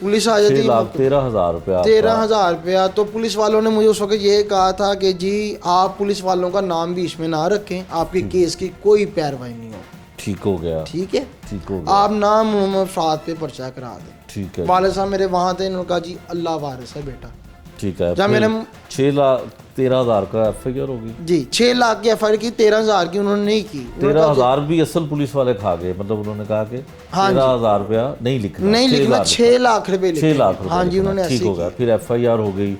Police आ जाती है। 6,13,000 रुपया। 13,000 रुपया। तो पुलिस वालों ने मुझे उस वक्त ये कहा था कि जी आप पुलिस वालों का नाम भी इसमें ना रखें, आपके केस की कोई पैरवाई नहीं हो। ठीक हो गया, ठीक है, ठीक हो गया, आप नाम मोहम्मद फराद पे पर्चा करा दें। ठीक है। वाले साहब मेरे वहाँ थे, इन्होंने कहा जी अल्लाह वारिस है बेटा। ठीक है, जब मैंने 6,13,000 का FIR होगी जी 6 लाख की FIR की, 13,000 की उन्होंने नहीं की। 13,000 भी असल पुलिस वाले खा गए, मतलब उन्होंने कहा कि 13,000 रुपया नहीं लिखना, नहीं लिखना, 6 लाख रुपए 6 लाख रुपया। हाँ जी, उन्होंने ठीक ऐसे हो गया। फिर FIR हो गई।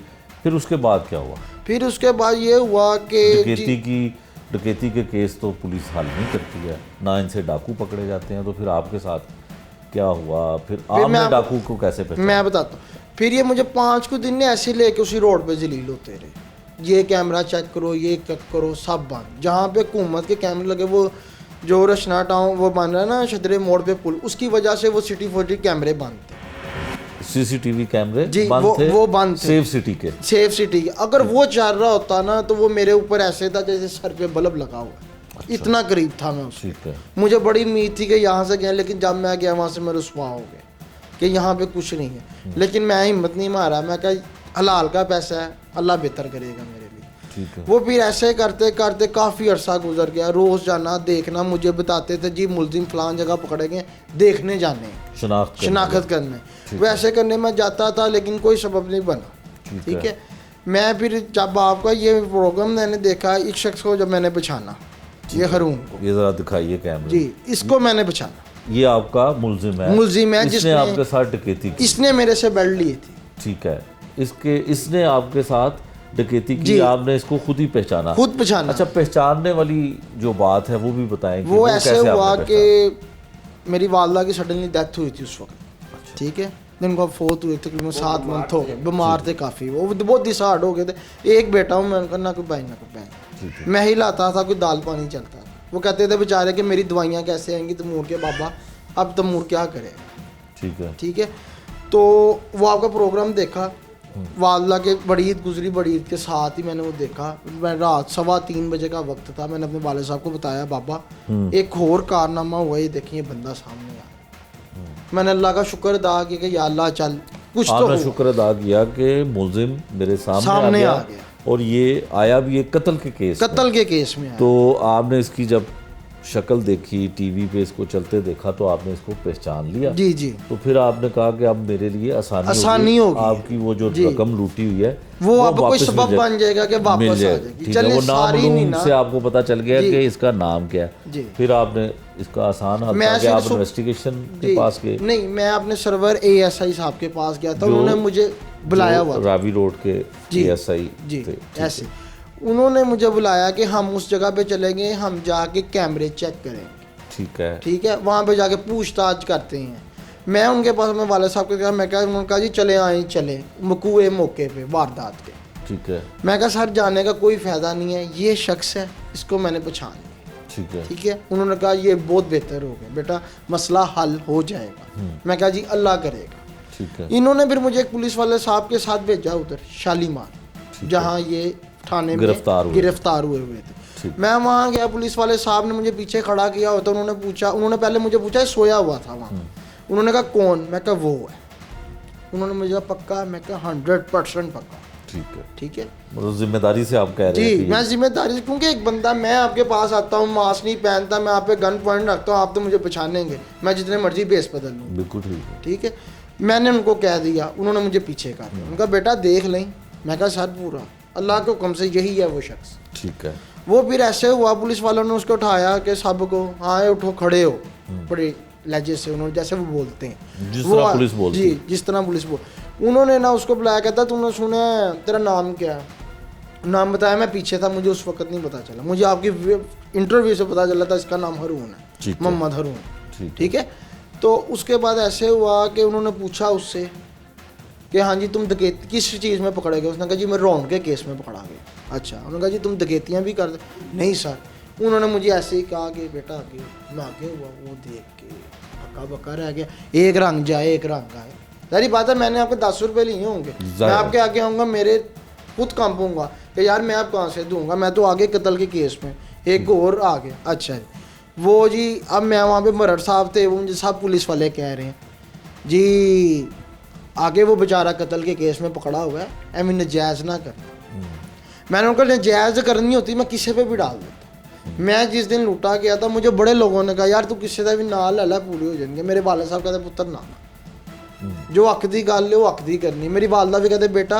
फिर उसके बाद क्या हुआ? फिर उसके बाद ये हुआ कि डकैती के केस तो पुलिस हल नहीं करती है, ना इनसे डाकू पकड़े जाते हैं। तो फिर आपके साथ क्या हुआ? फिर आपने डाकू को कैसे पहचाना? मैं बताता हूँ। फिर ये मुझे 5 कुछ दिन ने ऐसे लेके उसी रोड पे जलील होते रहे, ये कैमरा चेक करो, ये चेक करो, सब बंद। जहाँ पे हुकूमत के कैमरे लगे, वो जो रचना टाउन वो बन रहा है ना छतरे मोड़ पे पुल, उसकी वजह से वो सिटी 40 कैमरे बंद थे। CCTV कैमरे जी बंद थे, वो बंद थे, सेफ सिटी के। सेफ सिटी के। अगर वो चल रहा होता ना तो वो मेरे ऊपर ऐसे था जैसे सर पे बल्ब लगा हुआ। अच्छा। इतना करीब था मैं उससे। ठीक है। मुझे बड़ी उम्मीद थी कि यहाँ से गया, लेकिन जब मैं गया वहाँ से मैं रुसवा हो गया कि यहाँ पे कुछ नहीं है। लेकिन मैं हिम्मत नहीं मारा, मैं कहा हलाल का पैसा है, अल्लाह बेहतर करेगा मेरे लिए। ठीक है। वो फिर ऐसे करते करते काफ़ी अरसा गुजर गया। रोज़ जाना देखना, मुझे बताते थे जी मुलजिम फलान जगह पकड़े गए, देखने जाने, शनाख्त करने। वैसे करने में जाता था लेकिन कोई सबब नहीं बना। ठीक है। मैं फिर जब आपका ये प्रोग्राम मैंने देखा, इस शख्स को जब मैंने पहचाना, ये रून को, ये जरा दिखाइए कैमरे जी, इसको मैंने पहचाना। ये आपका मुलजिम है जिसने आपके साथ डकैती की। इसने मेरे से बेल्ट ली थी। ठीक है। इसने आपके साथ डकैती की, आपने इसको खुद ही पहचाना? खुद पहचाना। अच्छा, पहचानने वाली जो बात है वो भी बताएं। वो ऐसे हुआ कि मेरी वालदा की सडनली डेथ हुई थी उस वक्त। ठीक है, जिनको फोर्थ हुए तकरीबन 7 मंथ हो गए, बीमार थे काफ़ी, वो बहुत डिसहार्ड हो गए थे। एक बेटा हूँ मैं उनका, ना कोई भाई ना कोई बहन, मैं ही लाता था, कोई दाल पानी चलता था। वो कहते थे बेचारे कि मेरी दवाइयाँ कैसे आएंगी तैमूर के बाबा, अब तैमूर क्या करे। ठीक है। ठीक है। तो वो आपका प्रोग्राम देखा, वालदा के बड़ी ईद गुजरी, बड़ी ईद के साथ ही मैंने वो देखा। मैं रात 3:15 बजे का वक्त था। मैंने अपने वाले साहब को बताया, बाबा एक और कारनामा हुआ, ये देखिए बंदा सामने आया। मैंने अल्लाह का शुक्र अदा किया कि या अल्लाह चल कुछ तो। आपने शुक्र अदा किया कि मुलजिम मेरे सामने आ गया। और ये आया भी एक कत्ल के केस में। तो आपने इसकी जब शक्ल देखी, टीवी पे इसको चलते देखा, तो आपने इसको पहचान लिया। जी जी। तो फिर आपने कहा कि अब मेरे लिए आसानी होगी, आपकी वो जो रकम लूटी हुई है वो अब कोई सबब बन जाएगा कि वापस आ जाएगी। ठीक है। वो नाम से आपको पता चल गया कि इसका नाम क्या है। फिर आपने इसका आसान हल किया, आप इन्वेस्टिगेशन के पास गए? नहीं, मैं अपने सर्वर ASI साहब के पास गया था, उन्होंने मुझे बुलाया हुआ, रावी रोड के ASI थे। ऐसे उन्होंने मुझे बुलाया कि हम उस जगह पे चलेंगे, हम जाके कैमरे चेक करेंगे। ठीक है। ठीक है, वहाँ पे जाके पूछताछ करते हैं। मैं उनके पास, मैं वाले साहब के कहा, मैं कहा, उन्होंने कहा जी चले आए, चले मकूए मौके पे वारदात के। ठीक है। मैं कहा सर जाने का कोई फ़ायदा नहीं है, ये शख्स है, इसको मैंने पहचान लिया। ठीक है। ठीक है। उन्होंने कहा ये बहुत बेहतर हो गया बेटा, मसला हल हो जाएगा। मैं कहा जी अल्लाह करेगा। ठीक है। इन्होंने फिर मुझे एक पुलिस वाले साहब के साथ भेजा उधर शालीमार, जहाँ ये थाने में गिरफ्तार हुए थे। मैं वहाँ गया, पुलिस वाले साहब ने मुझे पीछे खड़ा किया होता। उन्होंने पहले मुझे पूछा सोया हुआ था वहाँ। उन्होंने कहा कौन? मैं कहा वो है। उन्होंने मुझे पक्का? मैं कहा 100% पक्का। ठीक है। ठीक है, मतलब जिम्मेदारी से आप कह रहे हैं? जी, मैं जिम्मेदारी से, क्योंकि एक बंदा, मैं आपके पास आता हूँ, मास्क नहीं पहनता, मैं आप पे गन पॉइंट रखता हूँ, आप तो मुझे पहचानेंगे, मैं जितने मर्जी बेस बदल लूँ। बिल्कुल ठीक है। ठीक है। मैंने उनको कह दिया, उन्होंने मुझे पीछे कर दिया। उनका बेटा देख लें। मैं कहा सर पूरा अल्लाह के हुक्म से यही है वो शख्स। ठीक है। वो फिर ऐसे हुआ, पुलिस वालों ने उसको उठाया कि सबको हाँ उठो खड़े हो, बड़े लहजे से उन्होंने, जैसे वो बोलते हैं, जिस तरह पुलिस बोलती है। जी, जिस तरह पुलिस उन्होंने ना उसको बुलाया, कहता तुमने सुना तेरा नाम क्या है? नाम बताया, मैं पीछे था, मुझे उस वक्त नहीं पता चला, मुझे आपकी इंटरव्यू से पता चला था इसका नाम हरून है, मोहम्मद हरून। ठीक है। तो उसके बाद ऐसे हुआ कि उन्होंने पूछा उससे कि हाँ जी तुम डकैती किस चीज़ में पकड़े गए? उसने कहा जी मैं रौन के केस में पकड़ा गया। अच्छा। उन्होंने कहा जी तुम डकैतियाँ भी कर दे? नहीं सर। उन्होंने मुझे ऐसे ही कहा कि बेटा आगे, मैं आगे हुआ, वो देख के हक्का बक्का रह गया। एक रंग जाए एक रंग आए, सारी बात है। मैंने आपके 10 रुपये लिए होंगे, मैं आपके आगे आऊँगा, मेरे खुद कांपूंगा कि यार मैं आप कहाँ से दूंगा, मैं तो आगे कत्ल के केस में, एक और आ गया। अच्छा वो जी, अब मैं वहाँ पे मरड़ साहब थे, वो मुझे सब पुलिस वाले कह रहे हैं जी आगे वो बेचारा कत्ल के केस में पकड़ा हुआ है, एवं नजायज़ ना कर। मैंने उनको नजायज़ करनी होती मैं किसी पे भी डाल देता। मैं जिस दिन लुटा गया था मुझे बड़े लोगों ने कहा यार तू किसी का भी नाल ला पूरे हो जाएंगे। मेरे वाले साहब कहते पुत्र ना जो हक दी गल है वो हक दी करनी। मेरी वालदा भी कहते बेटा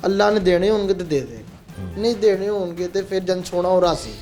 अल्लाह ने देने होंगे तो दे देगा, नहीं देने होंगे तो फिर जन सोना और रासी।